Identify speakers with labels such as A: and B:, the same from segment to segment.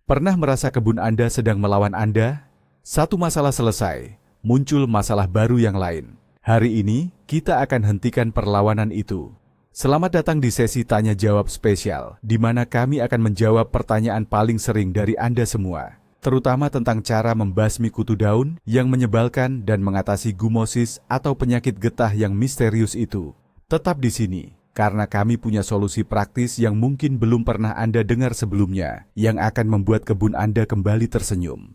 A: Pernah merasa kebun Anda sedang melawan Anda? Satu masalah selesai, muncul masalah baru yang lain. Hari ini, kita akan hentikan perlawanan itu. Selamat datang di sesi tanya-jawab spesial, di mana kami akan menjawab pertanyaan paling sering dari Anda semua, terutama tentang cara membasmi kutu daun yang menyebalkan dan mengatasi gumosis atau penyakit getah yang misterius itu. Tetap di sini, karena kami punya solusi praktis yang mungkin belum pernah Anda dengar sebelumnya, yang akan membuat kebun Anda kembali tersenyum.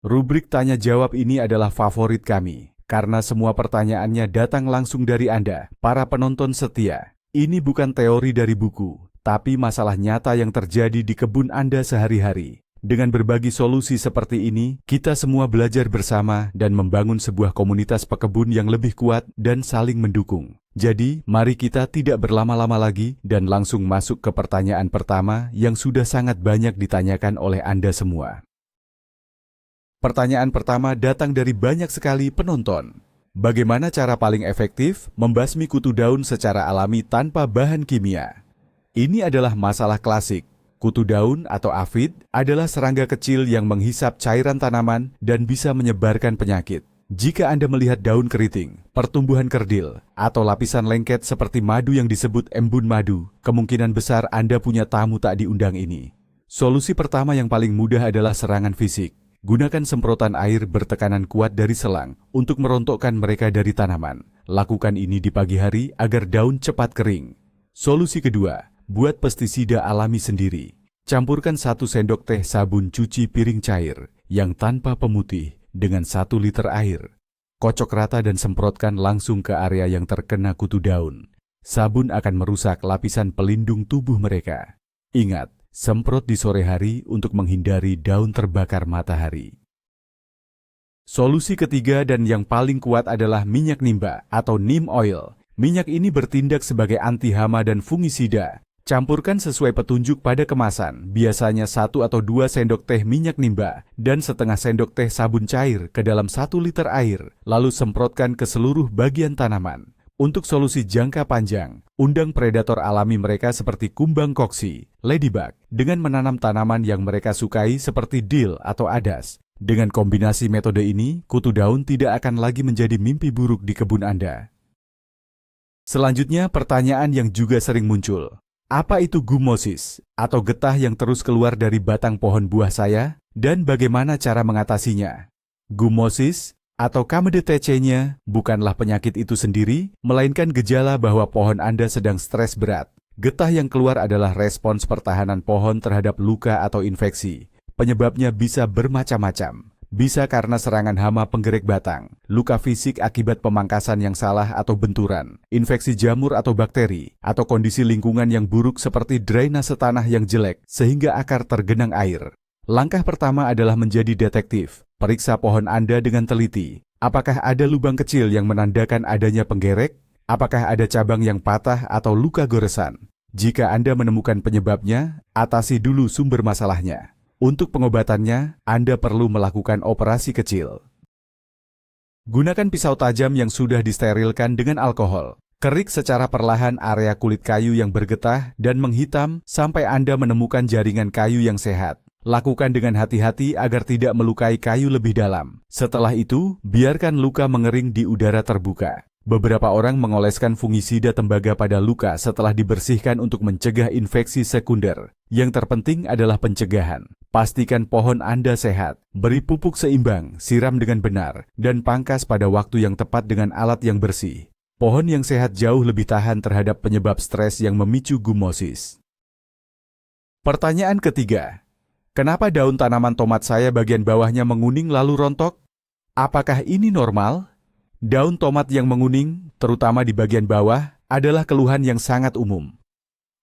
A: Rubrik tanya-jawab ini adalah favorit kami, karena semua pertanyaannya datang langsung dari Anda, para penonton setia. Ini bukan teori dari buku, tapi masalah nyata yang terjadi di kebun Anda sehari-hari. Dengan berbagi solusi seperti ini, kita semua belajar bersama dan membangun sebuah komunitas pekebun yang lebih kuat dan saling mendukung. Jadi, mari kita tidak berlama-lama lagi dan langsung masuk ke pertanyaan pertama yang sudah sangat banyak ditanyakan oleh Anda semua. Pertanyaan pertama datang dari banyak sekali penonton. Bagaimana cara paling efektif membasmi kutu daun secara alami tanpa bahan kimia? Ini adalah masalah klasik. Kutu daun atau afid adalah serangga kecil yang menghisap cairan tanaman dan bisa menyebarkan penyakit. Jika Anda melihat daun keriting, pertumbuhan kerdil, atau lapisan lengket seperti madu yang disebut embun madu, kemungkinan besar Anda punya tamu tak diundang ini. Solusi pertama yang paling mudah adalah serangan fisik. Gunakan semprotan air bertekanan kuat dari selang untuk merontokkan mereka dari tanaman. Lakukan ini di pagi hari agar daun cepat kering. Solusi kedua, buat pestisida alami sendiri. Campurkan 1 sendok teh sabun cuci piring cair yang tanpa pemutih dengan 1 liter air. Kocok rata dan semprotkan langsung ke area yang terkena kutu daun. Sabun akan merusak lapisan pelindung tubuh mereka. Ingat, semprot di sore hari untuk menghindari daun terbakar matahari. Solusi ketiga dan yang paling kuat adalah minyak nimba atau neem oil. Minyak ini bertindak sebagai anti hama dan fungisida. Campurkan sesuai petunjuk pada kemasan, biasanya 1 atau 2 sendok teh minyak nimba dan setengah sendok teh sabun cair ke dalam 1 liter air, lalu semprotkan ke seluruh bagian tanaman. Untuk solusi jangka panjang, undang predator alami mereka seperti kumbang koksi, ladybug, dengan menanam tanaman yang mereka sukai seperti dill atau adas. Dengan kombinasi metode ini, kutu daun tidak akan lagi menjadi mimpi buruk di kebun Anda. Selanjutnya, pertanyaan yang juga sering muncul. Apa itu gumosis atau getah yang terus keluar dari batang pohon buah saya dan bagaimana cara mengatasinya? Gumosis atau KMDTC-nya bukanlah penyakit itu sendiri, melainkan gejala bahwa pohon Anda sedang stres berat. Getah yang keluar adalah respons pertahanan pohon terhadap luka atau infeksi. Penyebabnya bisa bermacam-macam. Bisa karena serangan hama penggerek batang, luka fisik akibat pemangkasan yang salah atau benturan, infeksi jamur atau bakteri, atau kondisi lingkungan yang buruk seperti drainase tanah yang jelek sehingga akar tergenang air. Langkah pertama adalah menjadi detektif. Periksa pohon Anda dengan teliti. Apakah ada lubang kecil yang menandakan adanya penggerek? Apakah ada cabang yang patah atau luka goresan? Jika Anda menemukan penyebabnya, atasi dulu sumber masalahnya. Untuk pengobatannya, Anda perlu melakukan operasi kecil. Gunakan pisau tajam yang sudah disterilkan dengan alkohol. Kerik secara perlahan area kulit kayu yang bergetah dan menghitam sampai Anda menemukan jaringan kayu yang sehat. Lakukan dengan hati-hati agar tidak melukai kayu lebih dalam. Setelah itu, biarkan luka mengering di udara terbuka. Beberapa orang mengoleskan fungisida tembaga pada luka setelah dibersihkan untuk mencegah infeksi sekunder. Yang terpenting adalah pencegahan. Pastikan pohon Anda sehat, beri pupuk seimbang, siram dengan benar, dan pangkas pada waktu yang tepat dengan alat yang bersih. Pohon yang sehat jauh lebih tahan terhadap penyebab stres yang memicu gumosis. Pertanyaan ketiga, kenapa daun tanaman tomat saya bagian bawahnya menguning lalu rontok? Apakah ini normal? Daun tomat yang menguning, terutama di bagian bawah, adalah keluhan yang sangat umum.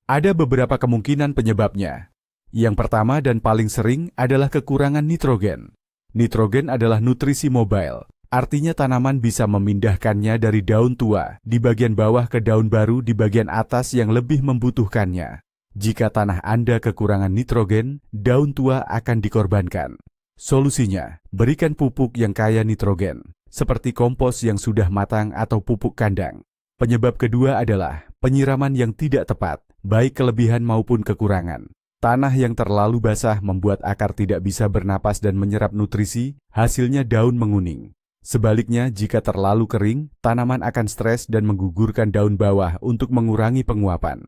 A: Ada beberapa kemungkinan penyebabnya. Yang pertama dan paling sering adalah kekurangan nitrogen. Nitrogen adalah nutrisi mobile, artinya tanaman bisa memindahkannya dari daun tua di bagian bawah ke daun baru di bagian atas yang lebih membutuhkannya. Jika tanah Anda kekurangan nitrogen, daun tua akan dikorbankan. Solusinya, berikan pupuk yang kaya nitrogen, seperti kompos yang sudah matang atau pupuk kandang. Penyebab kedua adalah penyiraman yang tidak tepat, baik kelebihan maupun kekurangan. Tanah yang terlalu basah membuat akar tidak bisa bernapas dan menyerap nutrisi, hasilnya daun menguning. Sebaliknya, jika terlalu kering, tanaman akan stres dan menggugurkan daun bawah untuk mengurangi penguapan.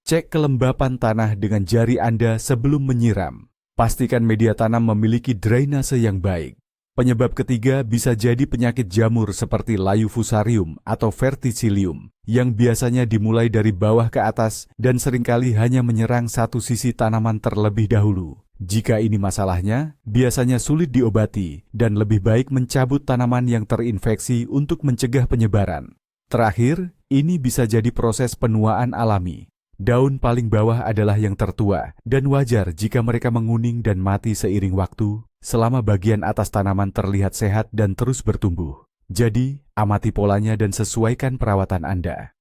A: Cek kelembapan tanah dengan jari Anda sebelum menyiram. Pastikan media tanam memiliki drainase yang baik. Penyebab ketiga bisa jadi penyakit jamur seperti layu fusarium atau verticillium, yang biasanya dimulai dari bawah ke atas dan seringkali hanya menyerang satu sisi tanaman terlebih dahulu. Jika ini masalahnya, biasanya sulit diobati dan lebih baik mencabut tanaman yang terinfeksi untuk mencegah penyebaran. Terakhir, ini bisa jadi proses penuaan alami. Daun paling bawah adalah yang tertua, dan wajar jika mereka menguning dan mati seiring waktu, selama bagian atas tanaman terlihat sehat dan terus bertumbuh. Jadi, amati polanya dan sesuaikan perawatan Anda.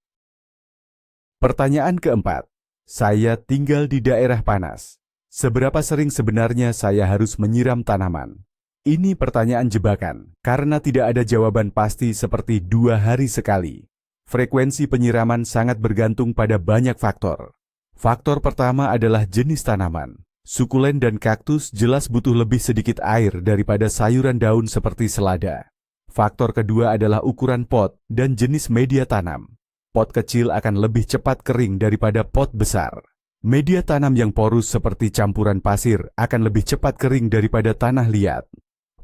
A: Pertanyaan keempat, saya tinggal di daerah panas. Seberapa sering sebenarnya saya harus menyiram tanaman? Ini pertanyaan jebakan, karena tidak ada jawaban pasti seperti 2 hari sekali. Frekuensi penyiraman sangat bergantung pada banyak faktor. Faktor pertama adalah jenis tanaman. Sukulen dan kaktus jelas butuh lebih sedikit air daripada sayuran daun seperti selada. Faktor kedua adalah ukuran pot dan jenis media tanam. Pot kecil akan lebih cepat kering daripada pot besar. Media tanam yang porus seperti campuran pasir akan lebih cepat kering daripada tanah liat.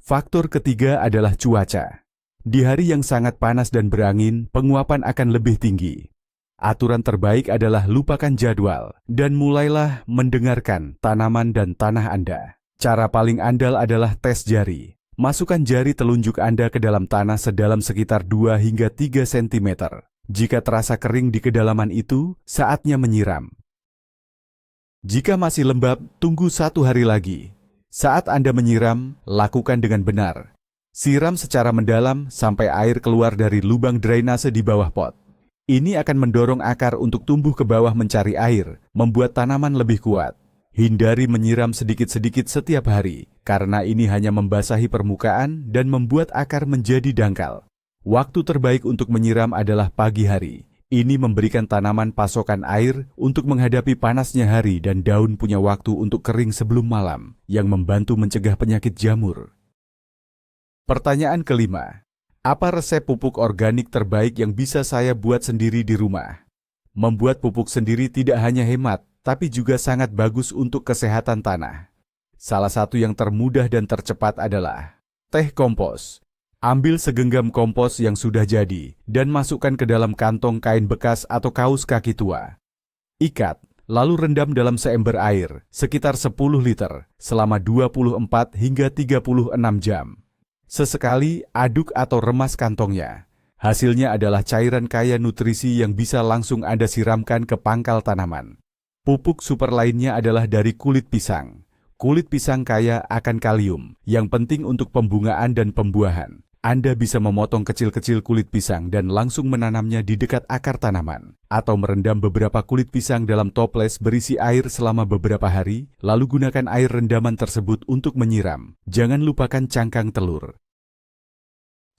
A: Faktor ketiga adalah cuaca. Di hari yang sangat panas dan berangin, penguapan akan lebih tinggi. Aturan terbaik adalah lupakan jadwal dan mulailah mendengarkan tanaman dan tanah Anda. Cara paling andal adalah tes jari. Masukkan jari telunjuk Anda ke dalam tanah sedalam sekitar 2 hingga 3 cm. Jika terasa kering di kedalaman itu, saatnya menyiram. Jika masih lembab, tunggu 1 hari lagi. Saat Anda menyiram, lakukan dengan benar. Siram secara mendalam sampai air keluar dari lubang drainase di bawah pot. Ini akan mendorong akar untuk tumbuh ke bawah mencari air, membuat tanaman lebih kuat. Hindari menyiram sedikit-sedikit setiap hari, karena ini hanya membasahi permukaan dan membuat akar menjadi dangkal. Waktu terbaik untuk menyiram adalah pagi hari. Ini memberikan tanaman pasokan air untuk menghadapi panasnya hari dan daun punya waktu untuk kering sebelum malam, yang membantu mencegah penyakit jamur. Pertanyaan kelima, apa resep pupuk organik terbaik yang bisa saya buat sendiri di rumah? Membuat pupuk sendiri tidak hanya hemat, tapi juga sangat bagus untuk kesehatan tanah. Salah satu yang termudah dan tercepat adalah teh kompos. Ambil segenggam kompos yang sudah jadi dan masukkan ke dalam kantong kain bekas atau kaus kaki tua. Ikat, lalu rendam dalam seember air sekitar 10 liter selama 24 hingga 36 jam. Sesekali aduk atau remas kantongnya. Hasilnya adalah cairan kaya nutrisi yang bisa langsung Anda siramkan ke pangkal tanaman. Pupuk super lainnya adalah dari kulit pisang. Kulit pisang kaya akan kalium, yang penting untuk pembungaan dan pembuahan. Anda bisa memotong kecil-kecil kulit pisang dan langsung menanamnya di dekat akar tanaman, atau merendam beberapa kulit pisang dalam toples berisi air selama beberapa hari, lalu gunakan air rendaman tersebut untuk menyiram. Jangan lupakan cangkang telur.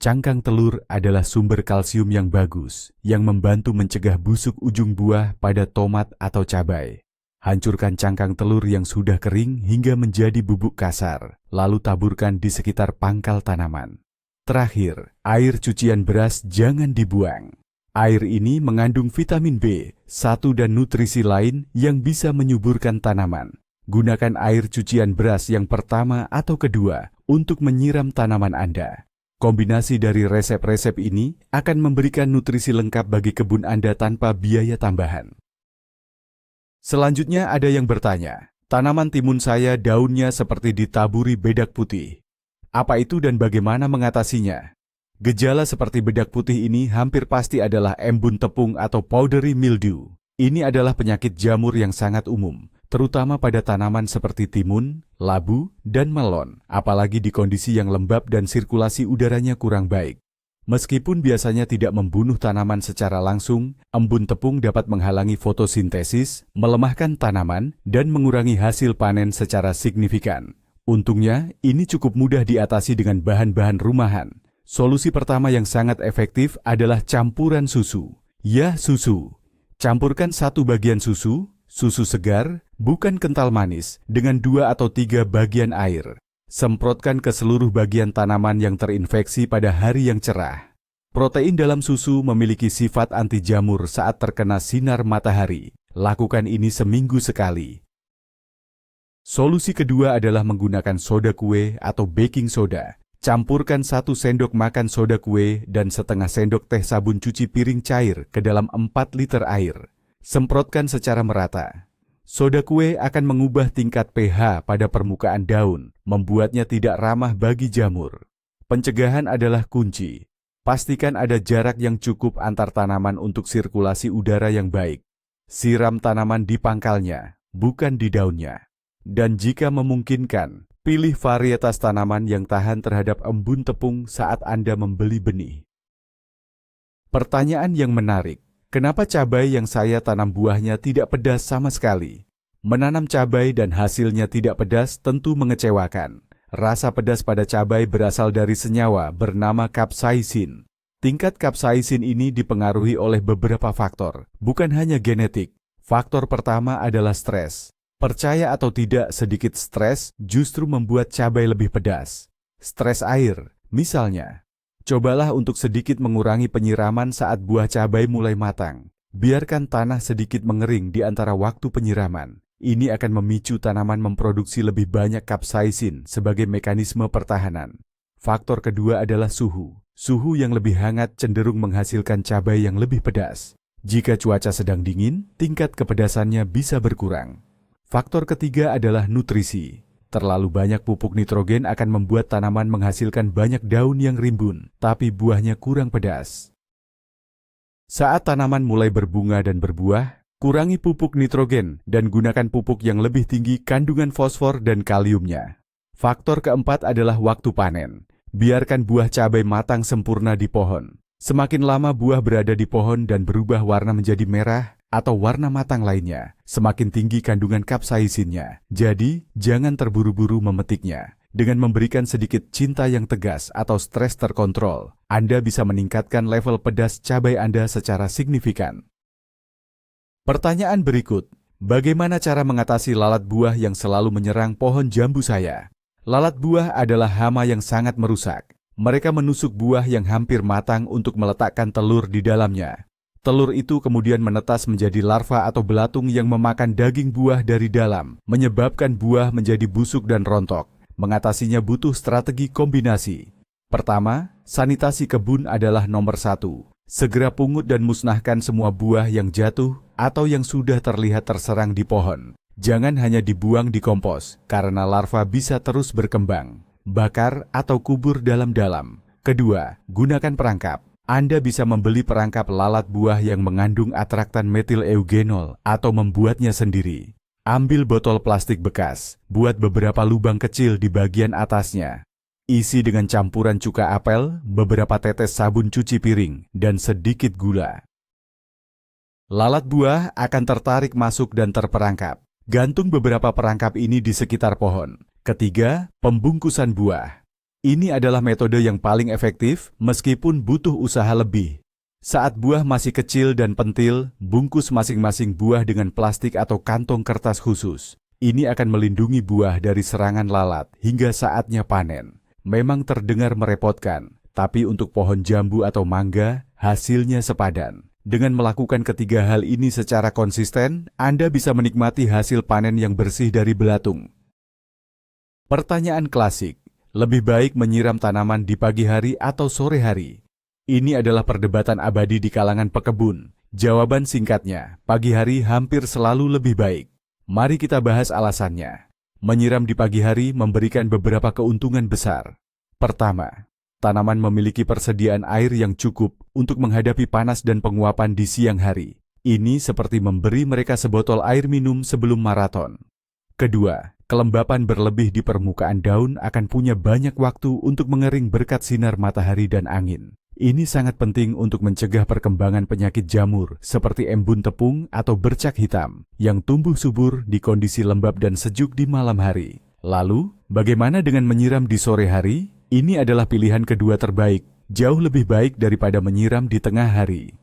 A: Cangkang telur adalah sumber kalsium yang bagus, yang membantu mencegah busuk ujung buah pada tomat atau cabai. Hancurkan cangkang telur yang sudah kering hingga menjadi bubuk kasar, lalu taburkan di sekitar pangkal tanaman. Terakhir, air cucian beras jangan dibuang. Air ini mengandung vitamin B1 dan nutrisi lain yang bisa menyuburkan tanaman. Gunakan air cucian beras yang pertama atau kedua untuk menyiram tanaman Anda. Kombinasi dari resep-resep ini akan memberikan nutrisi lengkap bagi kebun Anda tanpa biaya tambahan. Selanjutnya ada yang bertanya, tanaman timun saya daunnya seperti ditaburi bedak putih. Apa itu dan bagaimana mengatasinya? Gejala seperti bedak putih ini hampir pasti adalah embun tepung atau powdery mildew. Ini adalah penyakit jamur yang sangat umum, terutama pada tanaman seperti timun, labu, dan melon, apalagi di kondisi yang lembab dan sirkulasi udaranya kurang baik. Meskipun biasanya tidak membunuh tanaman secara langsung, embun tepung dapat menghalangi fotosintesis, melemahkan tanaman, dan mengurangi hasil panen secara signifikan. Untungnya, ini cukup mudah diatasi dengan bahan-bahan rumahan. Solusi pertama yang sangat efektif adalah campuran susu. Ya, susu. Campurkan 1 bagian susu, Susu segar, bukan kental manis, dengan 2 atau 3 bagian air. Semprotkan ke seluruh bagian tanaman yang terinfeksi pada hari yang cerah. Protein dalam susu memiliki sifat anti jamur saat terkena sinar matahari. Lakukan ini seminggu sekali. Solusi kedua adalah menggunakan soda kue atau baking soda. Campurkan 1 sendok makan soda kue dan setengah sendok teh sabun cuci piring cair ke dalam 4 liter air. Semprotkan secara merata. Soda kue akan mengubah tingkat pH pada permukaan daun, membuatnya tidak ramah bagi jamur. Pencegahan adalah kunci. Pastikan ada jarak yang cukup antar tanaman untuk sirkulasi udara yang baik. Siram tanaman di pangkalnya, bukan di daunnya. Dan jika memungkinkan, pilih varietas tanaman yang tahan terhadap embun tepung saat Anda membeli benih. Pertanyaan yang menarik, kenapa cabai yang saya tanam buahnya tidak pedas sama sekali? Menanam cabai dan hasilnya tidak pedas tentu mengecewakan. Rasa pedas pada cabai berasal dari senyawa bernama capsaicin. Tingkat capsaicin ini dipengaruhi oleh beberapa faktor, bukan hanya genetik. Faktor pertama adalah stres. Percaya atau tidak, sedikit stres justru membuat cabai lebih pedas. Stres air, misalnya. Cobalah untuk sedikit mengurangi penyiraman saat buah cabai mulai matang. Biarkan tanah sedikit mengering di antara waktu penyiraman. Ini akan memicu tanaman memproduksi lebih banyak capsaicin sebagai mekanisme pertahanan. Faktor kedua adalah suhu. Suhu yang lebih hangat cenderung menghasilkan cabai yang lebih pedas. Jika cuaca sedang dingin, tingkat kepedasannya bisa berkurang. Faktor ketiga adalah nutrisi. Terlalu banyak pupuk nitrogen akan membuat tanaman menghasilkan banyak daun yang rimbun, tapi buahnya kurang pedas. Saat tanaman mulai berbunga dan berbuah, kurangi pupuk nitrogen dan gunakan pupuk yang lebih tinggi kandungan fosfor dan kaliumnya. Faktor keempat adalah waktu panen. Biarkan buah cabai matang sempurna di pohon. Semakin lama buah berada di pohon dan berubah warna menjadi merah atau warna matang lainnya, semakin tinggi kandungan capsaicinnya. Jadi, jangan terburu-buru memetiknya. Dengan memberikan sedikit cinta yang tegas atau stres terkontrol, Anda bisa meningkatkan level pedas cabai Anda secara signifikan. Pertanyaan berikut, bagaimana cara mengatasi lalat buah yang selalu menyerang pohon jambu saya? Lalat buah adalah hama yang sangat merusak. Mereka menusuk buah yang hampir matang untuk meletakkan telur di dalamnya. Telur itu kemudian menetas menjadi larva atau belatung yang memakan daging buah dari dalam, menyebabkan buah menjadi busuk dan rontok. Mengatasinya butuh strategi kombinasi. Pertama, sanitasi kebun adalah nomor 1. Segera pungut dan musnahkan semua buah yang jatuh atau yang sudah terlihat terserang di pohon. Jangan hanya dibuang di kompos, karena larva bisa terus berkembang. Bakar atau kubur dalam-dalam. Kedua, gunakan perangkap. Anda bisa membeli perangkap lalat buah yang mengandung atraktan metil eugenol atau membuatnya sendiri. Ambil botol plastik bekas, buat beberapa lubang kecil di bagian atasnya. Isi dengan campuran cuka apel, beberapa tetes sabun cuci piring, dan sedikit gula. Lalat buah akan tertarik masuk dan terperangkap. Gantung beberapa perangkap ini di sekitar pohon. Ketiga, pembungkusan buah. Ini adalah metode yang paling efektif meskipun butuh usaha lebih. Saat buah masih kecil dan pentil, bungkus masing-masing buah dengan plastik atau kantong kertas khusus. Ini akan melindungi buah dari serangan lalat hingga saatnya panen. Memang terdengar merepotkan, tapi untuk pohon jambu atau mangga, hasilnya sepadan. Dengan melakukan ketiga hal ini secara konsisten, Anda bisa menikmati hasil panen yang bersih dari belatung. Pertanyaan klasik. Lebih baik menyiram tanaman di pagi hari atau sore hari? Ini adalah perdebatan abadi di kalangan pekebun. Jawaban singkatnya, pagi hari hampir selalu lebih baik. Mari kita bahas alasannya. Menyiram di pagi hari memberikan beberapa keuntungan besar. Pertama, tanaman memiliki persediaan air yang cukup untuk menghadapi panas dan penguapan di siang hari. Ini seperti memberi mereka sebotol air minum sebelum maraton. Kedua, kelembapan berlebih di permukaan daun akan punya banyak waktu untuk mengering berkat sinar matahari dan angin. Ini sangat penting untuk mencegah perkembangan penyakit jamur seperti embun tepung atau bercak hitam yang tumbuh subur di kondisi lembab dan sejuk di malam hari. Lalu, bagaimana dengan menyiram di sore hari? Ini adalah pilihan kedua terbaik, jauh lebih baik daripada menyiram di tengah hari.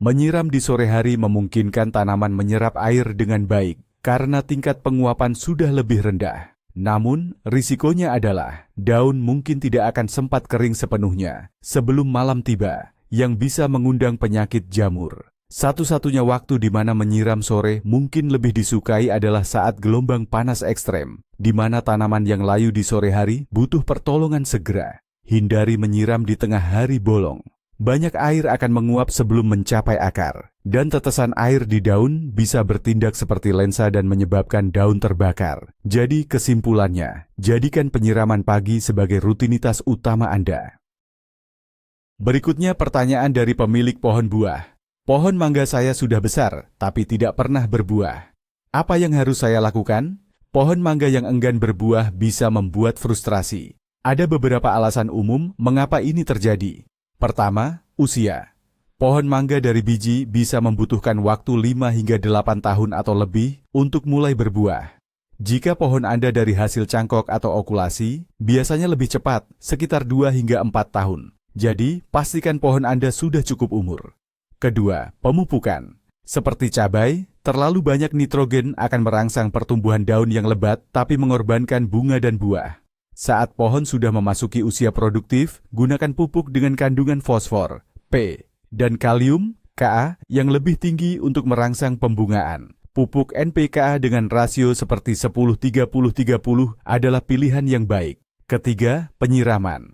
A: Menyiram di sore hari memungkinkan tanaman menyerap air dengan baik karena tingkat penguapan sudah lebih rendah. Namun, risikonya adalah daun mungkin tidak akan sempat kering sepenuhnya sebelum malam tiba, yang bisa mengundang penyakit jamur. Satu-satunya waktu di mana menyiram sore mungkin lebih disukai adalah saat gelombang panas ekstrem, di mana tanaman yang layu di sore hari butuh pertolongan segera. Hindari menyiram di tengah hari bolong. Banyak air akan menguap sebelum mencapai akar, dan tetesan air di daun bisa bertindak seperti lensa dan menyebabkan daun terbakar. Jadi kesimpulannya, jadikan penyiraman pagi sebagai rutinitas utama Anda. Berikutnya pertanyaan dari pemilik pohon buah. Pohon mangga saya sudah besar, tapi tidak pernah berbuah. Apa yang harus saya lakukan? Pohon mangga yang enggan berbuah bisa membuat frustrasi. Ada beberapa alasan umum mengapa ini terjadi. Pertama, usia. Pohon mangga dari biji bisa membutuhkan waktu 5 hingga 8 tahun atau lebih untuk mulai berbuah. Jika pohon Anda dari hasil cangkok atau okulasi, biasanya lebih cepat, sekitar 2 hingga 4 tahun. Jadi, pastikan pohon Anda sudah cukup umur. Kedua, pemupukan. Seperti cabai, terlalu banyak nitrogen akan merangsang pertumbuhan daun yang lebat tapi mengorbankan bunga dan buah. Saat pohon sudah memasuki usia produktif, gunakan pupuk dengan kandungan fosfor, P, dan kalium, Ka, yang lebih tinggi untuk merangsang pembungaan. Pupuk NPK dengan rasio seperti 10-30-30 adalah pilihan yang baik. Ketiga, penyiraman.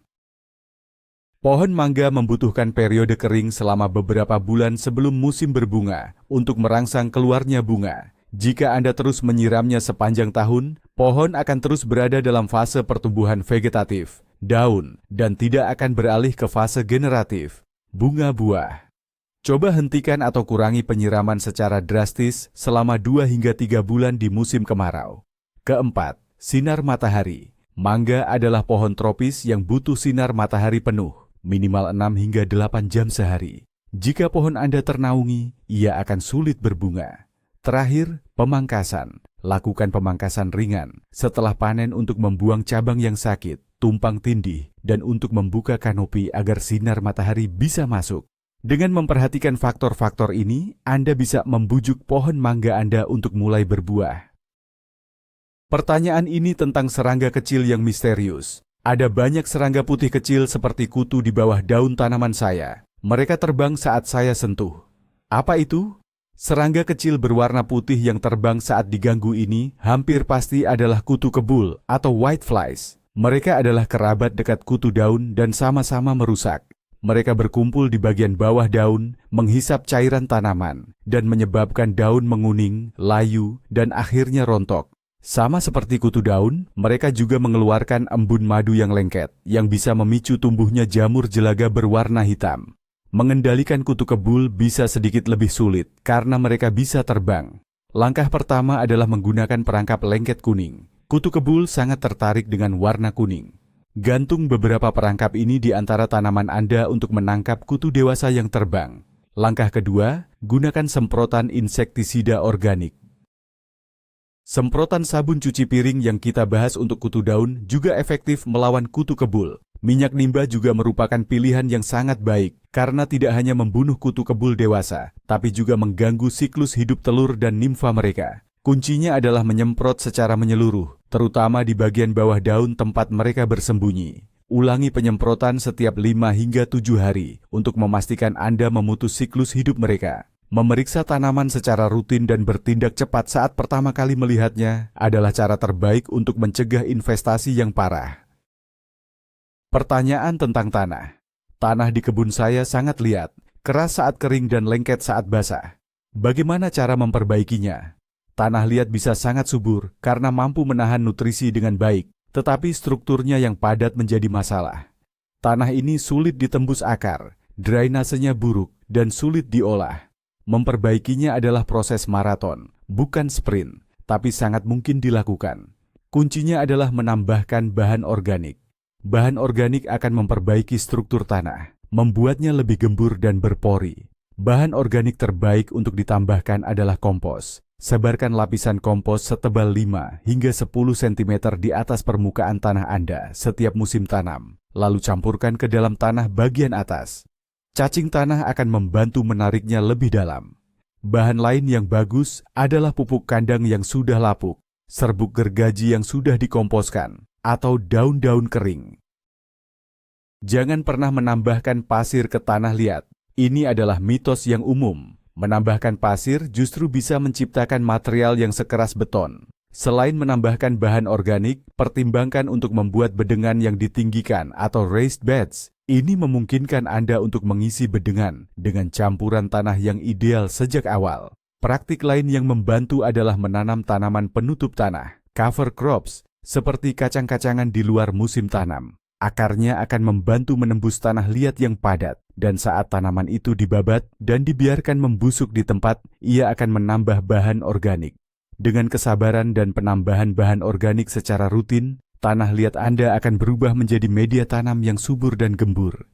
A: Pohon mangga membutuhkan periode kering selama beberapa bulan sebelum musim berbunga untuk merangsang keluarnya bunga. Jika Anda terus menyiramnya sepanjang tahun, pohon akan terus berada dalam fase pertumbuhan vegetatif, daun, dan tidak akan beralih ke fase generatif, bunga buah. Coba hentikan atau kurangi penyiraman secara drastis selama 2 hingga 3 bulan di musim kemarau. Keempat, sinar matahari. Mangga adalah pohon tropis yang butuh sinar matahari penuh, minimal 6 hingga 8 jam sehari. Jika pohon Anda ternaungi, ia akan sulit berbunga. Terakhir, pemangkasan. Lakukan pemangkasan ringan setelah panen untuk membuang cabang yang sakit, tumpang tindih, dan untuk membuka kanopi agar sinar matahari bisa masuk. Dengan memperhatikan faktor-faktor ini, Anda bisa membujuk pohon mangga Anda untuk mulai berbuah. Pertanyaan ini tentang serangga kecil yang misterius. Ada banyak serangga putih kecil seperti kutu di bawah daun tanaman saya. Mereka terbang saat saya sentuh. Apa itu? Serangga kecil berwarna putih yang terbang saat diganggu ini hampir pasti adalah kutu kebul atau whiteflies. Mereka adalah kerabat dekat kutu daun dan sama-sama merusak. Mereka berkumpul di bagian bawah daun, menghisap cairan tanaman, dan menyebabkan daun menguning, layu, dan akhirnya rontok. Sama seperti kutu daun, mereka juga mengeluarkan embun madu yang lengket, yang bisa memicu tumbuhnya jamur jelaga berwarna hitam. Mengendalikan kutu kebul bisa sedikit lebih sulit karena mereka bisa terbang. Langkah pertama adalah menggunakan perangkap lengket kuning. Kutu kebul sangat tertarik dengan warna kuning. Gantung beberapa perangkap ini di antara tanaman Anda untuk menangkap kutu dewasa yang terbang. Langkah kedua, gunakan semprotan insektisida organik. Semprotan sabun cuci piring yang kita bahas untuk kutu daun juga efektif melawan kutu kebul. Minyak nimba juga merupakan pilihan yang sangat baik karena tidak hanya membunuh kutu kebul dewasa, tapi juga mengganggu siklus hidup telur dan nimfa mereka. Kuncinya adalah menyemprot secara menyeluruh, terutama di bagian bawah daun tempat mereka bersembunyi. Ulangi penyemprotan setiap 5 hingga 7 hari untuk memastikan Anda memutus siklus hidup mereka. Memeriksa tanaman secara rutin dan bertindak cepat saat pertama kali melihatnya adalah cara terbaik untuk mencegah investasi yang parah. Pertanyaan tentang tanah. Tanah di kebun saya sangat liat, keras saat kering dan lengket saat basah. Bagaimana cara memperbaikinya? Tanah liat bisa sangat subur karena mampu menahan nutrisi dengan baik, tetapi strukturnya yang padat menjadi masalah. Tanah ini sulit ditembus akar, drainasenya buruk, dan sulit diolah. Memperbaikinya adalah proses maraton, bukan sprint, tapi sangat mungkin dilakukan. Kuncinya adalah menambahkan bahan organik. Bahan organik akan memperbaiki struktur tanah, membuatnya lebih gembur dan berpori. Bahan organik terbaik untuk ditambahkan adalah kompos. Sebarkan lapisan kompos setebal 5 hingga 10 cm di atas permukaan tanah Anda setiap musim tanam, lalu campurkan ke dalam tanah bagian atas. cacing tanah akan membantu menariknya lebih dalam. Bahan lain yang bagus adalah pupuk kandang yang sudah lapuk, serbuk gergaji yang sudah dikomposkan, atau daun-daun kering. Jangan pernah menambahkan pasir ke tanah liat. Ini adalah mitos yang umum. Menambahkan pasir justru bisa menciptakan material yang sekeras beton. Selain menambahkan bahan organik, pertimbangkan untuk membuat bedengan yang ditinggikan atau raised beds. Ini memungkinkan Anda untuk mengisi bedengan dengan campuran tanah yang ideal sejak awal. Praktik lain yang membantu adalah menanam tanaman penutup tanah, cover crops, seperti kacang-kacangan di luar musim tanam. Akarnya akan membantu menembus tanah liat yang padat, dan saat tanaman itu dibabat dan dibiarkan membusuk di tempat, ia akan menambah bahan organik. Dengan kesabaran dan penambahan bahan organik secara rutin, tanah liat Anda akan berubah menjadi media tanam yang subur dan gembur.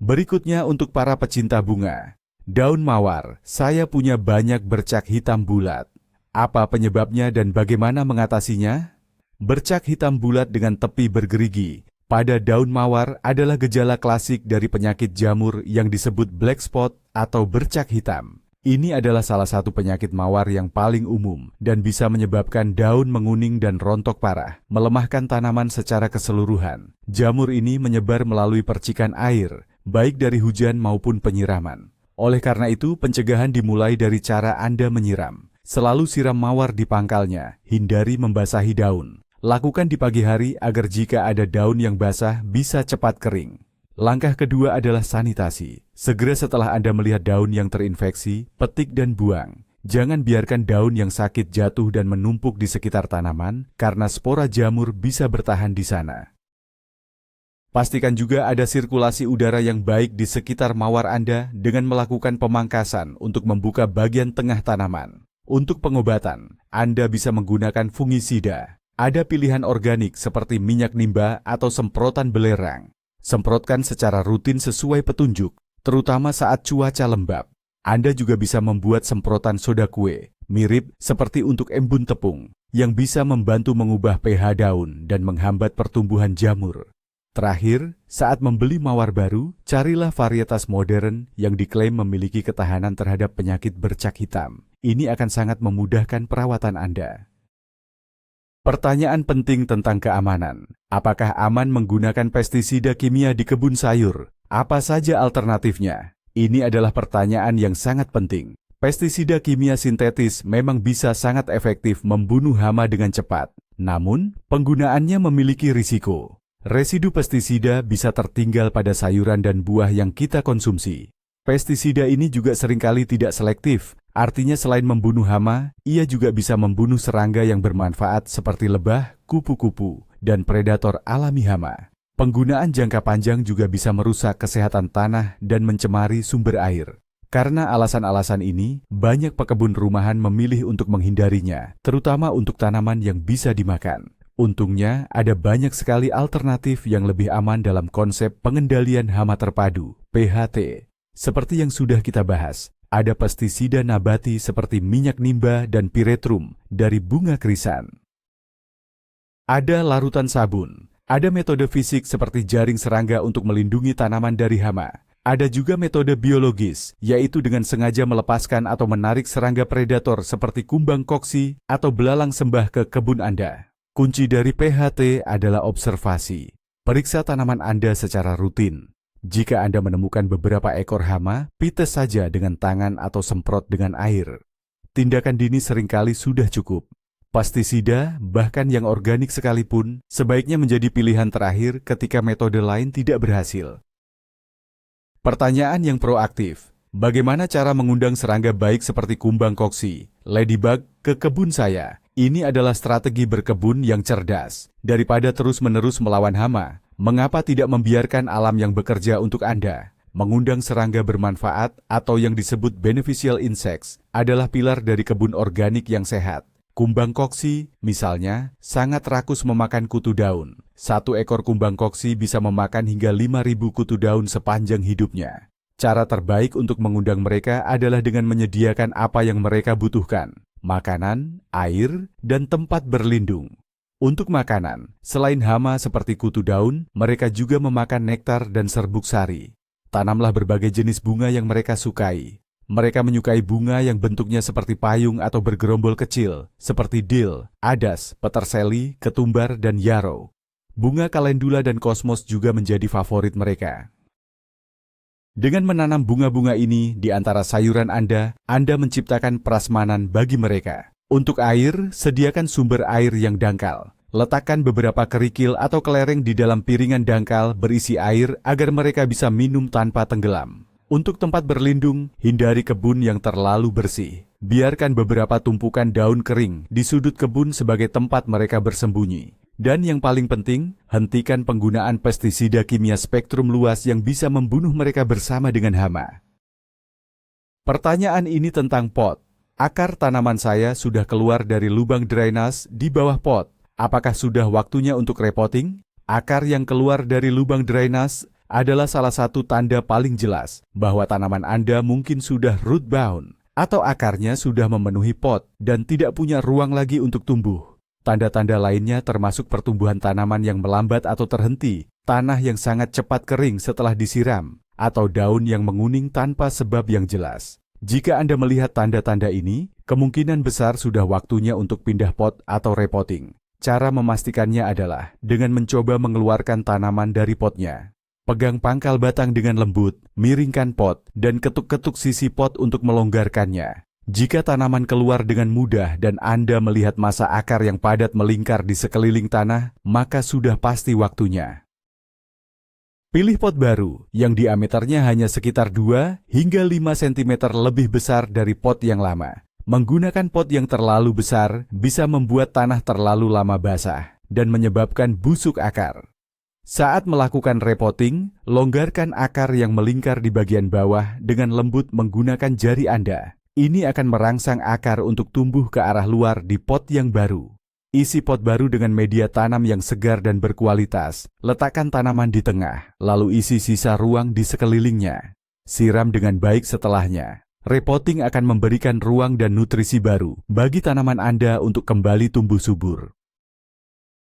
A: Berikutnya untuk para pecinta bunga. Daun mawar, saya punya banyak bercak hitam bulat. Apa penyebabnya dan bagaimana mengatasinya? Bercak hitam bulat dengan tepi bergerigi pada daun mawar adalah gejala klasik dari penyakit jamur yang disebut black spot atau bercak hitam. Ini adalah salah satu penyakit mawar yang paling umum dan bisa menyebabkan daun menguning dan rontok parah, melemahkan tanaman secara keseluruhan. Jamur ini menyebar melalui percikan air, baik dari hujan maupun penyiraman. Oleh karena itu, pencegahan dimulai dari cara Anda menyiram. Selalu siram mawar di pangkalnya, hindari membasahi daun. Lakukan di pagi hari agar jika ada daun yang basah bisa cepat kering. Langkah kedua adalah sanitasi. Segera setelah Anda melihat daun yang terinfeksi, petik dan buang. Jangan biarkan daun yang sakit jatuh dan menumpuk di sekitar tanaman karena spora jamur bisa bertahan di sana. Pastikan juga ada sirkulasi udara yang baik di sekitar mawar Anda dengan melakukan pemangkasan untuk membuka bagian tengah tanaman. Untuk pengobatan, Anda bisa menggunakan fungisida. Ada pilihan organik seperti minyak nimba atau semprotan belerang. Semprotkan secara rutin sesuai petunjuk, terutama saat cuaca lembab. Anda juga bisa membuat semprotan soda kue, mirip seperti untuk embun tepung, yang bisa membantu mengubah pH daun dan menghambat pertumbuhan jamur. Terakhir, saat membeli mawar baru, carilah varietas modern yang diklaim memiliki ketahanan terhadap penyakit bercak hitam. Ini akan sangat memudahkan perawatan Anda. Pertanyaan penting tentang keamanan. Apakah aman menggunakan pestisida kimia di kebun sayur? Apa saja alternatifnya? Ini adalah pertanyaan yang sangat penting. Pestisida kimia sintetis memang bisa sangat efektif membunuh hama dengan cepat. Namun, penggunaannya memiliki risiko. Residu pestisida bisa tertinggal pada sayuran dan buah yang kita konsumsi. Pestisida ini juga seringkali tidak selektif. Artinya selain membunuh hama, ia juga bisa membunuh serangga yang bermanfaat seperti lebah, kupu-kupu, dan predator alami hama. Penggunaan jangka panjang juga bisa merusak kesehatan tanah dan mencemari sumber air. Karena alasan-alasan ini, banyak pekebun rumahan memilih untuk menghindarinya, terutama untuk tanaman yang bisa dimakan. Untungnya, ada banyak sekali alternatif yang lebih aman dalam konsep pengendalian hama terpadu, PHT. Seperti yang sudah kita bahas, ada pestisida nabati seperti minyak nimba dan piretrum dari bunga krisan. Ada larutan sabun. Ada metode fisik seperti jaring serangga untuk melindungi tanaman dari hama. Ada juga metode biologis, yaitu dengan sengaja melepaskan atau menarik serangga predator seperti kumbang koksi atau belalang sembah ke kebun Anda. Kunci dari PHT adalah observasi. Periksa tanaman Anda secara rutin. Jika Anda menemukan beberapa ekor hama, pites saja dengan tangan atau semprot dengan air. Tindakan dini seringkali sudah cukup. Pestisida, bahkan yang organik sekalipun, sebaiknya menjadi pilihan terakhir ketika metode lain tidak berhasil. Pertanyaan yang proaktif. Bagaimana cara mengundang serangga baik seperti kumbang koksi, ladybug, ke kebun saya? Ini adalah strategi berkebun yang cerdas. Daripada terus-menerus melawan hama, mengapa tidak membiarkan alam yang bekerja untuk Anda? Mengundang serangga bermanfaat atau yang disebut beneficial insects adalah pilar dari kebun organik yang sehat. Kumbang koksi, misalnya, sangat rakus memakan kutu daun. Satu ekor kumbang koksi bisa memakan hingga 5.000 kutu daun sepanjang hidupnya. Cara terbaik untuk mengundang mereka adalah dengan menyediakan apa yang mereka butuhkan: makanan, air, dan tempat berlindung. Untuk makanan, selain hama seperti kutu daun, mereka juga memakan nektar dan serbuk sari. Tanamlah berbagai jenis bunga yang mereka sukai. Mereka menyukai bunga yang bentuknya seperti payung atau bergerombol kecil, seperti dill, adas, peterseli, ketumbar, dan yarrow. Bunga kalendula dan kosmos juga menjadi favorit mereka. Dengan menanam bunga-bunga ini di antara sayuran Anda menciptakan prasmanan bagi mereka. Untuk air, sediakan sumber air yang dangkal. Letakkan beberapa kerikil atau kelereng di dalam piringan dangkal berisi air agar mereka bisa minum tanpa tenggelam. Untuk tempat berlindung, hindari kebun yang terlalu bersih. Biarkan beberapa tumpukan daun kering di sudut kebun sebagai tempat mereka bersembunyi. Dan yang paling penting, hentikan penggunaan pestisida kimia spektrum luas yang bisa membunuh mereka bersama dengan hama. Pertanyaan ini tentang pot. Akar tanaman saya sudah keluar dari lubang drainase di bawah pot. Apakah sudah waktunya untuk repotting? Akar yang keluar dari lubang drainase adalah salah satu tanda paling jelas bahwa tanaman Anda mungkin sudah root bound atau akarnya sudah memenuhi pot dan tidak punya ruang lagi untuk tumbuh. Tanda-tanda lainnya termasuk pertumbuhan tanaman yang melambat atau terhenti, tanah yang sangat cepat kering setelah disiram, atau daun yang menguning tanpa sebab yang jelas. Jika Anda melihat tanda-tanda ini, kemungkinan besar sudah waktunya untuk pindah pot atau repotting. Cara memastikannya adalah dengan mencoba mengeluarkan tanaman dari potnya. Pegang pangkal batang dengan lembut, miringkan pot, dan ketuk-ketuk sisi pot untuk melonggarkannya. Jika tanaman keluar dengan mudah dan Anda melihat massa akar yang padat melingkar di sekeliling tanah, maka sudah pasti waktunya. Pilih pot baru yang diameternya hanya sekitar 2 hingga 5 cm lebih besar dari pot yang lama. Menggunakan pot yang terlalu besar bisa membuat tanah terlalu lama basah dan menyebabkan busuk akar. Saat melakukan repotting, longgarkan akar yang melingkar di bagian bawah dengan lembut menggunakan jari Anda. Ini akan merangsang akar untuk tumbuh ke arah luar di pot yang baru. Isi pot baru dengan media tanam yang segar dan berkualitas. Letakkan tanaman di tengah, lalu isi sisa ruang di sekelilingnya. Siram dengan baik setelahnya. Repotting akan memberikan ruang dan nutrisi baru bagi tanaman Anda untuk kembali tumbuh subur.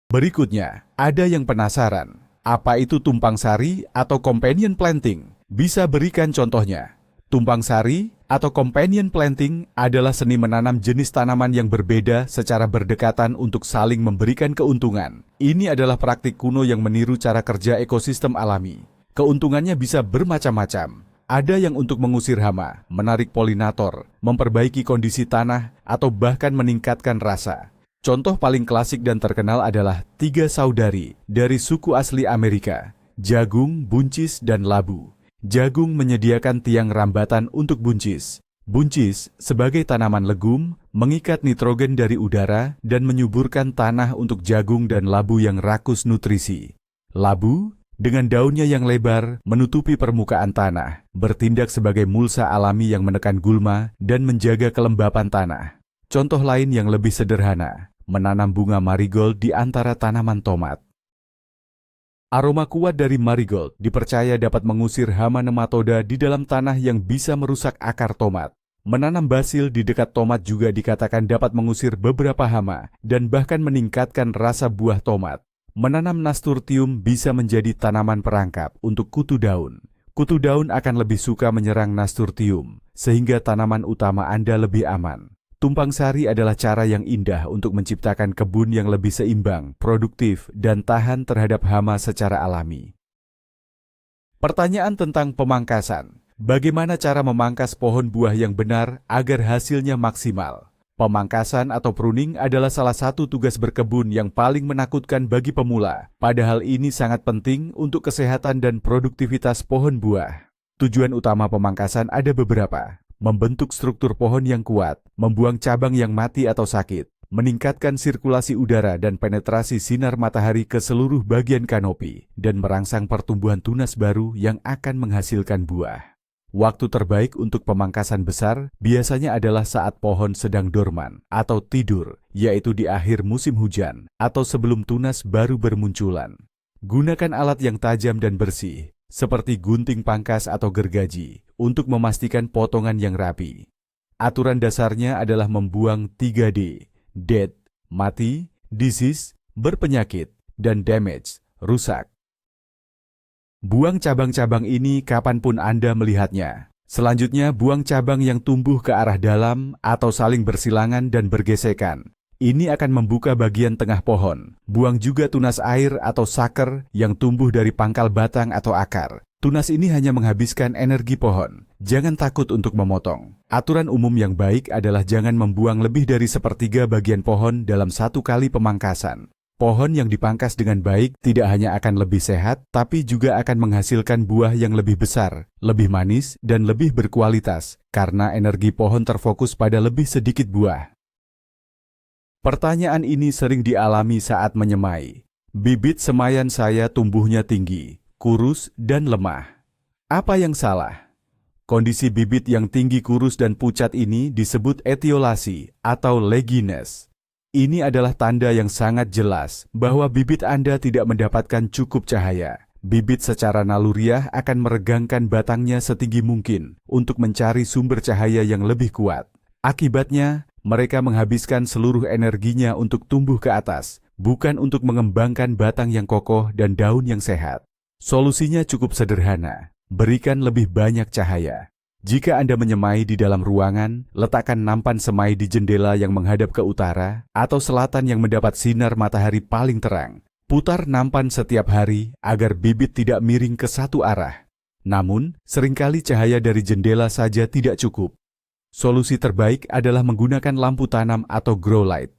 A: Berikutnya, ada yang penasaran, apa itu tumpang sari atau companion planting? Bisa berikan contohnya. Tumpang sari atau companion planting adalah seni menanam jenis tanaman yang berbeda secara berdekatan untuk saling memberikan keuntungan. Ini adalah praktik kuno yang meniru cara kerja ekosistem alami. Keuntungannya bisa bermacam-macam. Ada yang untuk mengusir hama, menarik polinator, memperbaiki kondisi tanah, atau bahkan meningkatkan rasa. Contoh paling klasik dan terkenal adalah 3 saudari dari suku asli Amerika, jagung, buncis, dan labu. Jagung menyediakan tiang rambatan untuk buncis. Buncis, sebagai tanaman legum, mengikat nitrogen dari udara dan menyuburkan tanah untuk jagung dan labu yang rakus nutrisi. Labu, dengan daunnya yang lebar, menutupi permukaan tanah, bertindak sebagai mulsa alami yang menekan gulma dan menjaga kelembapan tanah. Contoh lain yang lebih sederhana, menanam bunga marigold di antara tanaman tomat. Aroma kuat dari marigold dipercaya dapat mengusir hama nematoda di dalam tanah yang bisa merusak akar tomat. Menanam basil di dekat tomat juga dikatakan dapat mengusir beberapa hama dan bahkan meningkatkan rasa buah tomat. Menanam nasturtium bisa menjadi tanaman perangkap untuk kutu daun. Kutu daun akan lebih suka menyerang nasturtium, sehingga tanaman utama Anda lebih aman. Tumpang sari adalah cara yang indah untuk menciptakan kebun yang lebih seimbang, produktif, dan tahan terhadap hama secara alami. Pertanyaan tentang pemangkasan. Bagaimana cara memangkas pohon buah yang benar agar hasilnya maksimal? Pemangkasan atau pruning adalah salah satu tugas berkebun yang paling menakutkan bagi pemula, padahal ini sangat penting untuk kesehatan dan produktivitas pohon buah. Tujuan utama pemangkasan ada beberapa. Membentuk struktur pohon yang kuat, membuang cabang yang mati atau sakit, meningkatkan sirkulasi udara dan penetrasi sinar matahari ke seluruh bagian kanopi, dan merangsang pertumbuhan tunas baru yang akan menghasilkan buah. Waktu terbaik untuk pemangkasan besar biasanya adalah saat pohon sedang dorman atau tidur, yaitu di akhir musim hujan atau sebelum tunas baru bermunculan. Gunakan alat yang tajam dan bersih, seperti gunting pangkas atau gergaji, untuk memastikan potongan yang rapi. Aturan dasarnya adalah membuang 3D, dead, mati, disease, berpenyakit, dan damage, rusak. Buang cabang-cabang ini kapanpun Anda melihatnya. Selanjutnya, buang cabang yang tumbuh ke arah dalam atau saling bersilangan dan bergesekan. Ini akan membuka bagian tengah pohon. Buang juga tunas air atau saker yang tumbuh dari pangkal batang atau akar. Tunas ini hanya menghabiskan energi pohon. Jangan takut untuk memotong. Aturan umum yang baik adalah jangan membuang lebih dari sepertiga bagian pohon dalam satu kali pemangkasan. Pohon yang dipangkas dengan baik tidak hanya akan lebih sehat, tapi juga akan menghasilkan buah yang lebih besar, lebih manis, dan lebih berkualitas, karena energi pohon terfokus pada lebih sedikit buah. Pertanyaan ini sering dialami saat menyemai. Bibit semayan saya tumbuhnya tinggi, kurus, dan lemah. Apa yang salah? Kondisi bibit yang tinggi, kurus, dan pucat ini disebut etiolasi atau legginess. Ini adalah tanda yang sangat jelas bahwa bibit Anda tidak mendapatkan cukup cahaya. Bibit secara naluriah akan meregangkan batangnya setinggi mungkin untuk mencari sumber cahaya yang lebih kuat. Akibatnya, mereka menghabiskan seluruh energinya untuk tumbuh ke atas, bukan untuk mengembangkan batang yang kokoh dan daun yang sehat. Solusinya cukup sederhana, berikan lebih banyak cahaya. Jika Anda menyemai di dalam ruangan, letakkan nampan semai di jendela yang menghadap ke utara atau selatan yang mendapat sinar matahari paling terang. Putar nampan setiap hari agar bibit tidak miring ke satu arah. Namun, seringkali cahaya dari jendela saja tidak cukup. Solusi terbaik adalah menggunakan lampu tanam atau grow light.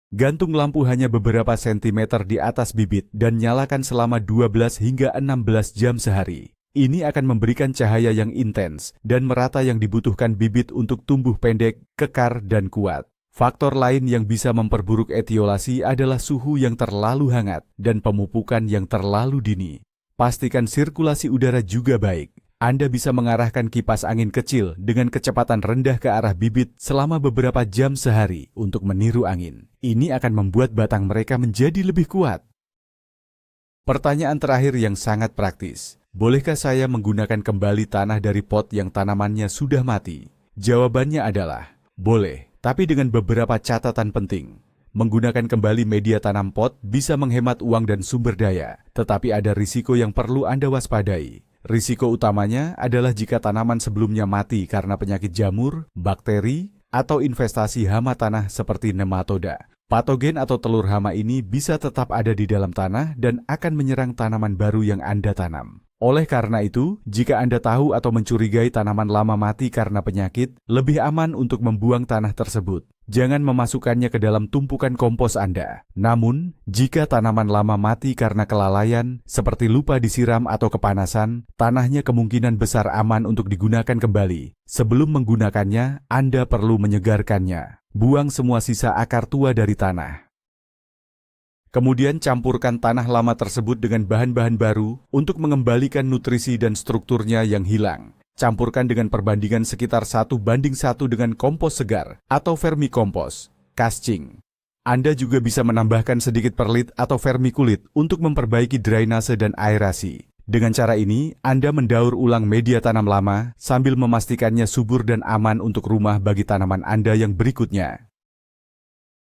A: Gantung lampu hanya beberapa sentimeter di atas bibit dan nyalakan selama 12 hingga 16 jam sehari. Ini akan memberikan cahaya yang intens dan merata yang dibutuhkan bibit untuk tumbuh pendek, kekar, dan kuat. Faktor lain yang bisa memperburuk etiolasi adalah suhu yang terlalu hangat dan pemupukan yang terlalu dini. Pastikan sirkulasi udara juga baik. Anda bisa mengarahkan kipas angin kecil dengan kecepatan rendah ke arah bibit selama beberapa jam sehari untuk meniru angin. Ini akan membuat batang mereka menjadi lebih kuat. Pertanyaan terakhir yang sangat praktis. Bolehkah saya menggunakan kembali tanah dari pot yang tanamannya sudah mati? Jawabannya adalah, boleh, tapi dengan beberapa catatan penting. Menggunakan kembali media tanam pot bisa menghemat uang dan sumber daya, tetapi ada risiko yang perlu Anda waspadai. Risiko utamanya adalah jika tanaman sebelumnya mati karena penyakit jamur, bakteri, atau investasi hama tanah seperti nematoda. Patogen atau telur hama ini bisa tetap ada di dalam tanah dan akan menyerang tanaman baru yang Anda tanam. Oleh karena itu, jika Anda tahu atau mencurigai tanaman lama mati karena penyakit, lebih aman untuk membuang tanah tersebut. Jangan memasukkannya ke dalam tumpukan kompos Anda. Namun, jika tanaman lama mati karena kelalaian, seperti lupa disiram atau kepanasan, tanahnya kemungkinan besar aman untuk digunakan kembali. Sebelum menggunakannya, Anda perlu menyegarkannya. Buang semua sisa akar tua dari tanah. Kemudian campurkan tanah lama tersebut dengan bahan-bahan baru untuk mengembalikan nutrisi dan strukturnya yang hilang. Campurkan dengan perbandingan sekitar 1:1 dengan kompos segar atau vermikompos, kascing. Anda juga bisa menambahkan sedikit perlit atau vermikulit untuk memperbaiki drainase dan aerasi. Dengan cara ini, Anda mendaur ulang media tanam lama sambil memastikannya subur dan aman untuk rumah bagi tanaman Anda yang berikutnya.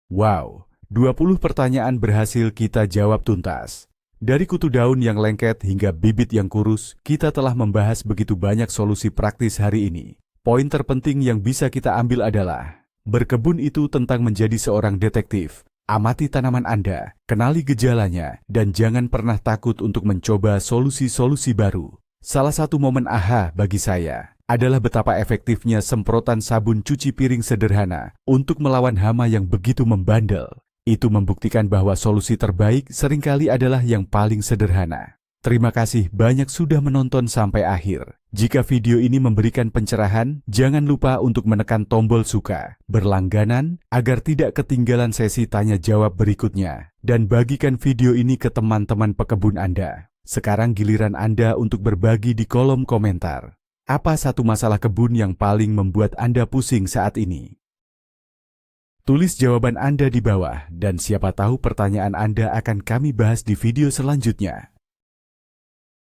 A: Wow! 20 pertanyaan berhasil kita jawab tuntas. Dari kutu daun yang lengket hingga bibit yang kurus, kita telah membahas begitu banyak solusi praktis hari ini. Poin terpenting yang bisa kita ambil adalah, berkebun itu tentang menjadi seorang detektif. Amati tanaman Anda, kenali gejalanya, dan jangan pernah takut untuk mencoba solusi-solusi baru. Salah satu momen aha bagi saya adalah betapa efektifnya semprotan sabun cuci piring sederhana untuk melawan hama yang begitu membandel. Itu membuktikan bahwa solusi terbaik seringkali adalah yang paling sederhana. Terima kasih banyak sudah menonton sampai akhir. Jika video ini memberikan pencerahan, jangan lupa untuk menekan tombol suka, berlangganan, agar tidak ketinggalan sesi tanya jawab berikutnya. Dan bagikan video ini ke teman-teman pekebun Anda. Sekarang giliran Anda untuk berbagi di kolom komentar. Apa satu masalah kebun yang paling membuat Anda pusing saat ini? Tulis jawaban Anda di bawah, dan siapa tahu pertanyaan Anda akan kami bahas di video selanjutnya.